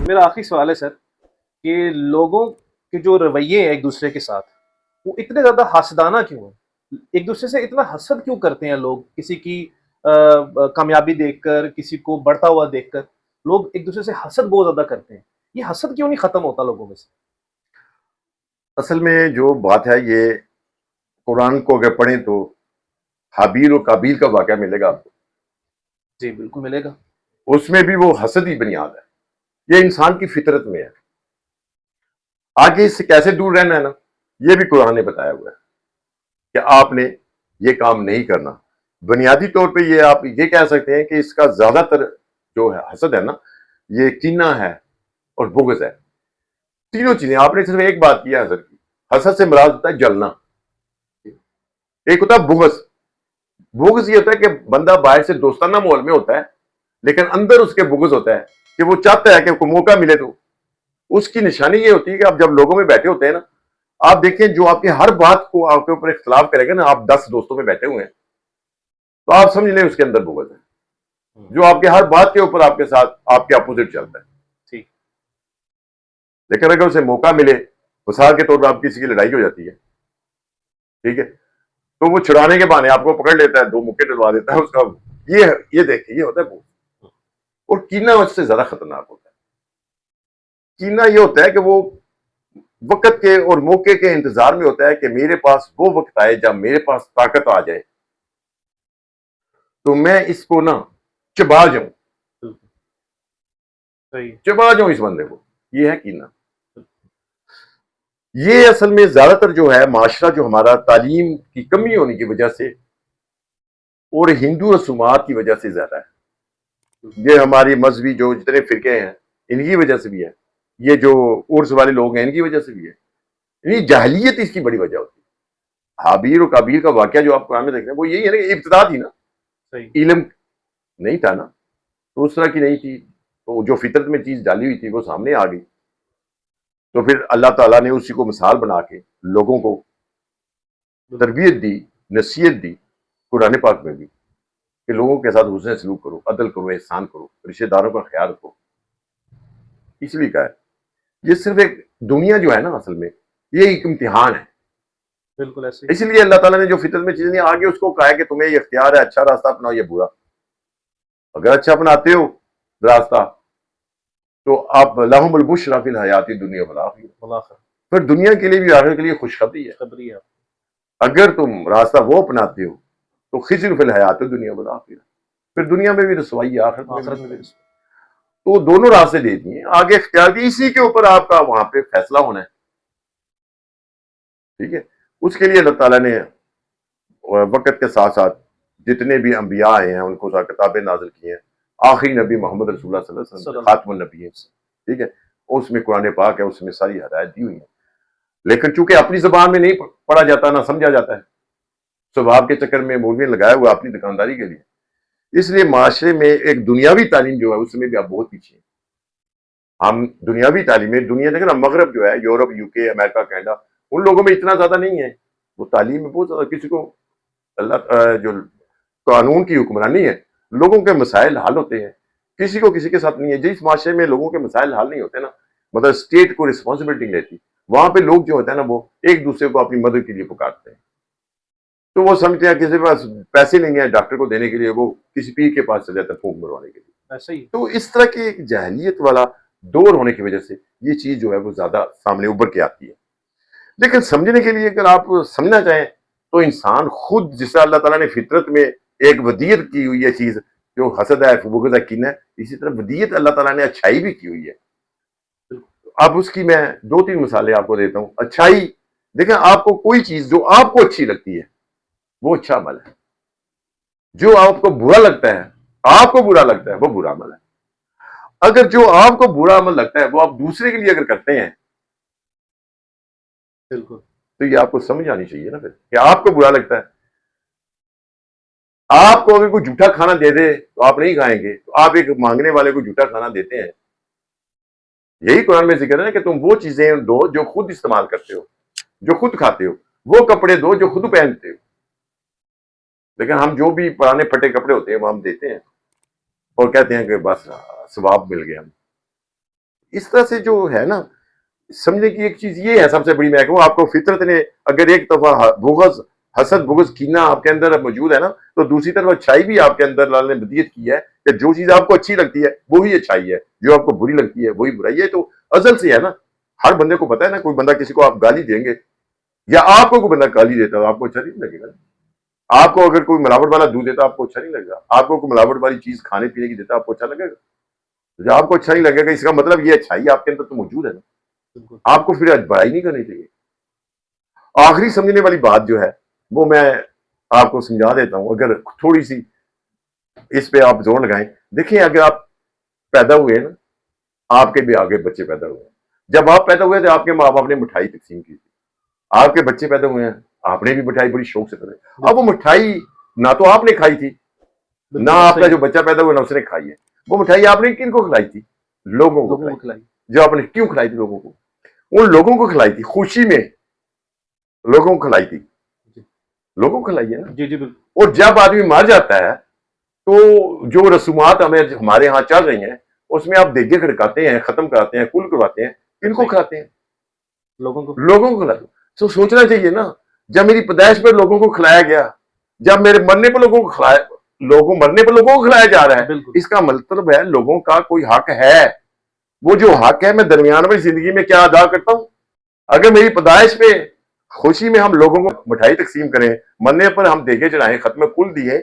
میرا آخری سوال ہے سر کہ لوگوں کے جو رویے ہیں ایک دوسرے کے ساتھ وہ اتنے زیادہ حاسدانہ کیوں ہیں؟ ایک دوسرے سے اتنا حسد کیوں کرتے ہیں لوگ؟ کسی کی کامیابی دیکھ کر، کسی کو بڑھتا ہوا دیکھ کر لوگ ایک دوسرے سے حسد بہت زیادہ کرتے ہیں. یہ حسد کیوں نہیں ختم ہوتا لوگوں میں سے؟ اصل میں جو بات ہے یہ قرآن کو اگر پڑھیں تو حابیل اور قابیل کا واقعہ ملے گا آپ کو. جی بالکل ملے گا. اس میں بھی وہ حسد ہی بنیاد ہے. یہ انسان کی فطرت میں ہے. آگے اس سے کیسے دور رہنا ہے نا، یہ بھی قرآن نے بتایا ہوا ہے کہ آپ نے یہ کام نہیں کرنا. بنیادی طور پہ یہ آپ یہ کہہ سکتے ہیں کہ اس کا زیادہ تر جو ہے حسد ہے نا، یہ کینہ ہے اور بغض ہے. تینوں چیزیں. آپ نے صرف ایک بات کی ہے حسد کی. حسد سے مراد ہوتا ہے جلنا. ایک ہوتا ہے بغض. بغض یہ ہوتا ہے کہ بندہ باہر سے دوستانہ ماحول میں ہوتا ہے لیکن اندر اس کے بغض ہوتا ہے کہ وہ چاہتا ہے کہ کوئی موقع ملے تو. اس کی نشانی یہ ہوتی ہے کہ آپ جب لوگوں میں بیٹھے ہوتے ہیں نا، آپ دیکھیں جو آپ کی ہر بات کو آپ کے اوپر اختلاف کرے گا نا، آپ 10 دوستوں میں بیٹھے ہوئے ہیں تو آپ سمجھ لیں اس کے اندر بغض ہے. جو آپ کے ہر بات کے اوپر آپ کے ساتھ آپ کے اپوزٹ چلتا ہے. ٹھیک. لیکن اگر اسے موقع ملے، مثال کے طور پر آپ کسی کی لڑائی ہو جاتی ہے، ٹھیک ہے، تو وہ چھڑانے کے بہانے آپ کو پکڑ لیتا ہے، 2 مکے ڈلوا دیتا ہے اس کا. یہ دیکھیں، یہ ہوتا ہے بغض. اور کینہ اس سے زیادہ خطرناک ہوتا ہے. کینہ یہ ہوتا ہے کہ وہ وقت کے اور موقع کے انتظار میں ہوتا ہے کہ میرے پاس وہ وقت آئے جب میرے پاس طاقت آ جائے تو میں اس کو نا چبا جاؤں. صحیح. چبا جاؤں اس بندے کو. یہ ہے کینہ. یہ اصل میں زیادہ تر جو ہے معاشرہ جو ہمارا تعلیم کی کمی ہونے کی وجہ سے اور ہندو رسومات کی وجہ سے زیادہ ہے. یہ ہماری مذہبی جو جتنے فرقے ہیں ان کی وجہ سے بھی ہے. یہ جو عرس والے لوگ ہیں ان کی وجہ سے بھی ہے. یعنی جاہلیت اس کی بڑی وجہ ہوتی ہے. حابیل اور قابیل کا واقعہ جو آپ قرآن میں دیکھ رہے ہیں وہ یہی ہے نا، ابتدا تھی نا. صحیح. علم نہیں تھا نا، تو اس طرح کی نہیں تھی، تو جو فطرت میں چیز ڈالی ہوئی تھی وہ سامنے آ گئی. تو پھر اللہ تعالیٰ نے اسی کو مثال بنا کے لوگوں کو تربیت دی، نصیحت دی قرآن پاک میں بھی کہ لوگوں کے ساتھ حسن سلوک کرو، عدل کرو، احسان کرو، رشتہ داروں کا خیال رکھو. اس لیے کہا ہے یہ صرف ایک دنیا جو ہے نا اصل میں یہ ایک امتحان ہے. بالکل ایسے ہی. اسی لیے اللہ تعالیٰ نے جو فطرت میں چیزیں نہیں آگے اس کو کہا ہے کہ تمہیں یہ اختیار ہے، اچھا راستہ اپناؤ یا برا. اگر اچھا اپناتے ہو راستہ تو آپ لہم البشریٰ فی الحیات الدنیا والآخرہ، ملاخر پھر دنیا کے لیے بھی آخرت کے لیے خوشخبری ہے. خبری ہے. اگر تم راستہ وہ اپناتے ہو تو خزر فی الحیات الدنیا والآخرہ، پھر دنیا میں بھی رسوائی ہے، آخرت میں بھی آخرت میں بھی. رسوائی. تو دونوں راستے دے دیے آگے اختیار دی. اسی کے اوپر آپ کا وہاں پہ فیصلہ ہونا ہے. ٹھیک ہے. اس کے لیے اللہ تعالیٰ نے وقت کے ساتھ ساتھ جتنے بھی انبیاء آئے ہیں ان کو کتابیں نازل کی ہیں. آخری نبی محمد رسول اللہ صلی اللہ علیہ وسلم خاتم النبی ہے. ٹھیک ہے. اس میں قرآن پاک ہے، اس میں ساری ہدایت دی ہوئی ہے. لیکن چونکہ اپنی زبان میں نہیں پڑھا جاتا نہ سمجھا جاتا ہے، ثواب کے چکر میں مولوی لگایا ہوا اپنی دکانداری کے لیے، اس لیے معاشرے میں ایک دنیاوی تعلیم جو ہے اس میں بھی آپ بہت پیچھے ہیں. ہم دنیاوی تعلیم میں دنیا دیکھیں نا، مغرب جو ہے یورپ، یو کے، امریکہ، کینیڈا، ان لوگوں میں اتنا زیادہ نہیں ہے. وہ تعلیم میں بہت زیادہ، کسی کو اللہ جو قانون کی حکمرانی ہے، لوگوں کے مسائل حل ہوتے ہیں. کسی کو کسی کے ساتھ نہیں ہے. جس معاشرے میں لوگوں کے مسائل حل نہیں ہوتے نا، مطلب اسٹیٹ کو رسپانسبلٹی لیتی، وہاں پہ لوگ جو ہوتے ہیں نا وہ ایک دوسرے کو اپنی مدد کے لیے پکارتے ہیں. تو وہ سمجھتے ہیں کسی کے پاس پیسے نہیں ہیں ڈاکٹر کو دینے کے لیے، وہ کسی پیر کے پاس چلے جاتا ہے پھونک مروانے کے لیے. ایسا ہی. تو اس طرح کی ایک جاہلیت والا دور ہونے کی وجہ سے یہ چیز جو ہے وہ زیادہ سامنے ابھر کے آتی ہے. لیکن سمجھنے کے لیے اگر آپ سمجھنا چاہیں تو انسان خود، جس طرح اللہ تعالیٰ نے فطرت میں ایک ودیت کی ہوئی ہے چیز جو حسد ہے، بغض ہے، کینہ ہے، اسی طرح ودیت اللہ تعالیٰ نے اچھائی بھی کی ہوئی ہے. اب اس کی میں 2-3 مثالیں آپ کو دیتا ہوں. اچھائی دیکھیں، آپ کو کوئی چیز جو آپ کو اچھی لگتی ہے وہ اچھا عمل ہے. جو آپ کو برا لگتا ہے، آپ کو برا لگتا ہے، وہ برا عمل ہے. اگر جو آپ کو برا عمل لگتا ہے وہ آپ دوسرے کے لیے اگر کرتے ہیں بالکل. تو یہ آپ کو سمجھ آنی چاہیے نا پھر کہ آپ کو برا لگتا ہے. آپ کو اگر کوئی جھوٹا کھانا دے دے تو آپ نہیں کھائیں گے، تو آپ ایک مانگنے والے کو جھوٹا کھانا دیتے ہیں. یہی قرآن میں ذکر ہے نا کہ تم وہ چیزیں دو جو خود استعمال کرتے ہو، جو خود کھاتے ہو، وہ کپڑے دو جو خود پہنتے ہو. لیکن ہم جو بھی پرانے پھٹے کپڑے ہوتے ہیں وہ ہم دیتے ہیں اور کہتے ہیں کہ بس ثواب مل گیا. اس طرح سے جو ہے نا، سمجھنے کی ایک چیز یہ ہے سب سے بڑی، میں کہوں آپ کو فطرت نے اگر ایک دفعہ بغض، حسد، بغض، کینہ آپ کے اندر موجود ہے نا، تو دوسری طرف اچھائی بھی آپ کے اندر اللہ نے بدیت کی ہے کہ جو چیز آپ کو اچھی لگتی ہے وہی اچھائی ہے، جو آپ کو بری لگتی ہے وہی برائی ہے. تو ازل سے ہے نا، ہر بندے کو پتا ہے نا، کوئی بندہ کسی کو آپ گالی دیں گے یا آپ کو کوئی بندہ گالی دیتا ہے آپ کو اچھا نہیں لگے گا. آپ کو اگر کوئی ملاوٹ والا دودھ دیتا آپ کو اچھا نہیں لگے گا. آپ کو کوئی ملاوٹ والی چیز کھانے پینے کی دیتا آپ کو اچھا لگے گا. جو آپ کو اچھا نہیں لگے گا اس کا مطلب یہ اچھائی آپ کے اندر تو موجود ہے نا. بالکل آپ کو پھر برائی نہیں کرنی چاہیے. آخری سمجھنے والی بات جو ہے وہ میں آپ کو سمجھا دیتا ہوں، اگر تھوڑی سی اس پہ آپ زور لگائیں. دیکھیں اگر آپ پیدا ہوئے نا، آپ کے بھی آگے بچے پیدا ہوئے ہیں. جب آپ پیدا ہوئے تو آپ کے ماں باپ نے مٹھائی تقسیم کی تھی. آپ کے بچے پیدا ہوئے ہیں، آپ نے بھی مٹھائی بڑی شوق سے کھائی. اب وہ مٹھائی نہ تو آپ نے کھائی تھی، نہ آپ کا جو بچہ پیدا ہوا نہ اس نے کھائی ہے. وہ مٹھائی آپ نے کن کو کھلائی تھی؟ لوگوں کو کھلائی. جو آپ نے کیوں کھلائی تھی لوگوں کو؟ ان لوگوں کو کھلائی تھی خوشی میں، لوگوں کو کھلائی تھی، لوگوں کو کھلائی ہے نا. جی جی بالکل. اور جب آدمی مر جاتا ہے تو جو رسومات ہمارے ہاں چل رہی ہیں اس میں آپ دیگے کھڑکاتے ہیں، ختم کراتے ہیں، کل کرواتے ہیں. کن کو کھلاتے ہیں؟ لوگوں کو. لوگوں کو کھلاتے ہیں. تو سوچنا چاہیے نا، جب میری پیدائش پر لوگوں کو کھلایا گیا، جب میرے مرنے پر لوگوں کو کھلایا، مرنے پر لوگوں کو کھلایا جا رہا ہے، اس کا مطلب ہے لوگوں کا کوئی حق ہے. وہ جو حق ہے میں درمیان میں زندگی میں کیا ادا کرتا ہوں. اگر میری پیدائش پہ خوشی میں ہم لوگوں کو مٹھائی تقسیم کریں، مرنے پر ہم دیگے چڑھائیں، ختم کل دیے،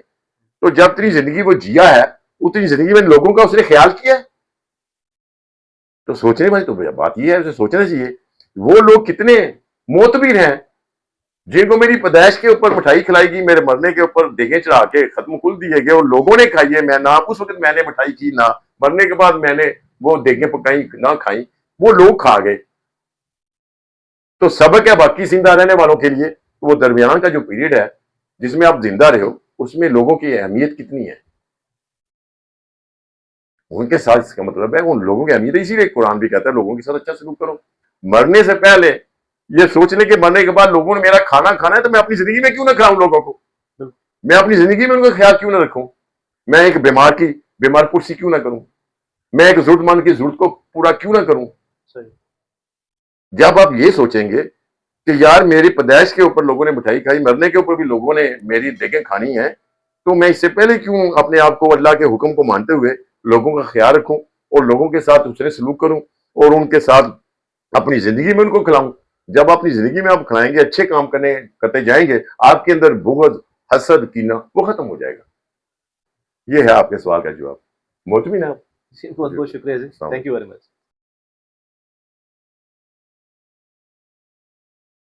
تو جب اتنی زندگی وہ جیا ہے اتنی زندگی میں لوگوں کا اس نے خیال کیا ہے. تو سوچنے والی تو بات یہ ہے، اسے سوچنا چاہیے وہ لوگ کتنے معتبر ہیں جن کو میری پیدائش کے اوپر مٹھائی کھلائی گی، میرے مرنے کے اوپر دیگیں چڑھا کے ختم کل دیے گئے اور لوگوں نے کھائی ہے. میں نہ اس وقت میں نے مٹھائی کی، نہ مرنے کے بعد میں نے وہ دیگیں پکائیں نہ کھائیں، وہ لوگ کھا گئے. تو سبق ہے باقی زندہ رہنے والوں کے لیے، وہ درمیان کا جو پیریڈ ہے جس میں آپ زندہ رہے ہو، اس میں لوگوں کی اہمیت کتنی ہے، ان کے ساتھ. اس کا مطلب ہے ان لوگوں کی اہمیت ہے. اسی لیے قرآن بھی کہتا ہے لوگوں کے ساتھ اچھا سلوک کرو. مرنے سے پہلے یہ سوچ لیں کہ مرنے کے بعد لوگوں نے میرا کھانا کھانا ہے تو میں اپنی زندگی میں کیوں نہ کھلاؤں لوگوں کو، میں اپنی زندگی میں ان کا خیال کیوں نہ رکھوں، میں ایک بیمار پرسی کیوں نہ کروں، میں ایک ضرورت مند کی ضرورت کو پورا کیوں نہ کروں. جب آپ یہ سوچیں گے کہ یار میری پیدائش کے اوپر لوگوں نے مٹھائی کھائی، مرنے کے اوپر بھی لوگوں نے میری دیگیں کھانی ہیں، تو میں اس سے پہلے کیوں اپنے آپ کو اللہ کے حکم کو مانتے ہوئے لوگوں کا خیال رکھوں اور لوگوں کے ساتھ حسن سلوک کروں اور ان کے ساتھ اپنی زندگی میں ان کو کھلاؤں. جب اپنی زندگی میں آپ کھلائیں گے، اچھے کام کرتے جائیں گے، آپ کے اندر بغض، حسد، کینہ وہ ختم ہو جائے گا. یہ ہے آپ کے سوال کا جواب. مطمئن ہے آپ؟ بہت بہت شکریہ جی. Thank you very much.